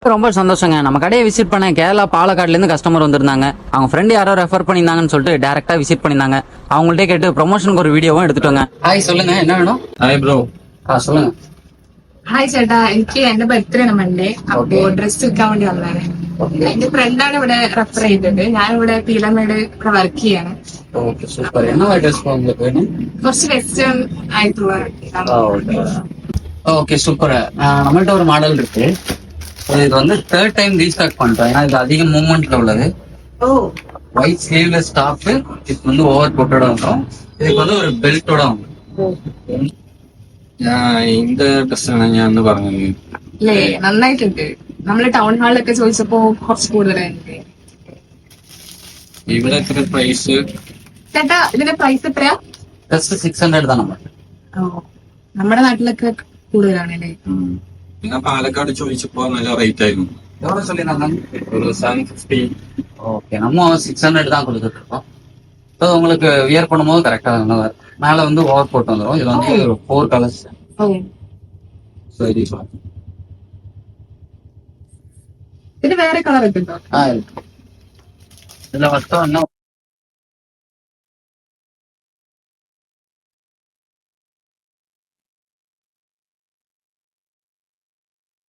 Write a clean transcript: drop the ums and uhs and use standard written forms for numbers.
ரொம்ப சந்தோஷங்க. நம்ம கடையை விசிட் பண்ண கேரளா பாலக்காடுல இருந்து கஸ்டமர் வந்திருந்தாங்க. அவங்க ஃப்ரெண்ட் யாரோ ரெஃபர் பண்ணியிருந்தாங்கன்னு சொல்லிட்டு டைரக்டா விசிட் பண்ணியிருந்தாங்க. அவங்கள்ட்ட கேட்டு ப்ரொமோஷனுக்கு ஒரு வீடியோவும் எடுத்துட்டோங்க. ஹாய் சொல்லுங்க, என்ன வேணும்? Hi bro. சொல்லுங்க. ഹായ് ചേട്ടാ, എനിക്ക് എന്റെ ബർത്ത്ഡേ ആണ് മൺഡേ. അപ്പോ ഡ്രസ് വിൽക്കാൻ വേണ്ടി വന്നതാണ്. എന്റെ ഫ്രണ്ടാണ് ഇവിടെ റെഫർ ചെയ്തത്. ഞാനിവിടെ പീലമേട് ഇവിടെ വർക്ക് ചെയ്യാണ്. Okay super. என்ன ட்ரெஸ் உங்களுக்கு வேணும்? കുറച്ച് വെസ്റ്റേൺ ആയിട്ടുള്ള ஓகே சூப்பர். நம்மள்ட்ட ஒரு மாடல் இருக்கு. இது வந்து தேர்ட் டைம் ரீஸ்டாக் பண்றோம். ஏன்னா இது அதிக மூவ்மெண்ட்ல உள்ளது. ഓ ஒயிட் ஸ்லீவ்லெஸ் டாப். இதுக்கு வந்து ஓவர் கோட்டோட வரும். இதுக்கு வந்து ஒரு பெல்ட்டோட வரும். இந்த ഡ്രസ്സാണ് ഞാൻ അന്ന് പറഞ്ഞത്. അല്ലേ, നന്നായിട്ടുണ്ട്. നമ്മള് ടൗൺ ഹാളിലൊക്കെ ചോദിച്ചപ്പോ കുറച്ച് കൂടുതലായിട്ട്. ഇവിടെ എത്ര പ്രൈസ്? ചേട്ടാ, ഇതിന്റെ പ്രൈസ് എത്രയാ? ஜஸ்ட் 600 தான் நம்ம. ഓ, നമ്മുടെ നാട്ടിലൊക്കെ കൂടുതലാണല്ലേ. നിങ്ങൾ പാലക്കാട് ചോദിച്ചപ്പോ നല്ല റേറ്റ് ആയിരുന്നു. எவ்வளவு சொல்லியிருந்தாங்க? ഒരു 750. ஓகே, நம்ம 600 தான் கொடுத்துட்டு இருக்கோம். ஸோ உங்களுக்கு வியர் பண்ணும்போது கரெக்டா மேல வந்து ஓவர் கோட் வந்துடும். இதுல வந்து 4 கலர்ஸ். ഓ, ശരി. ഇതിന് വേറെ കളർ ഒക്കെ ഉണ്ടോ? இருக்கு. இதுல மொத்தம் இன்னும்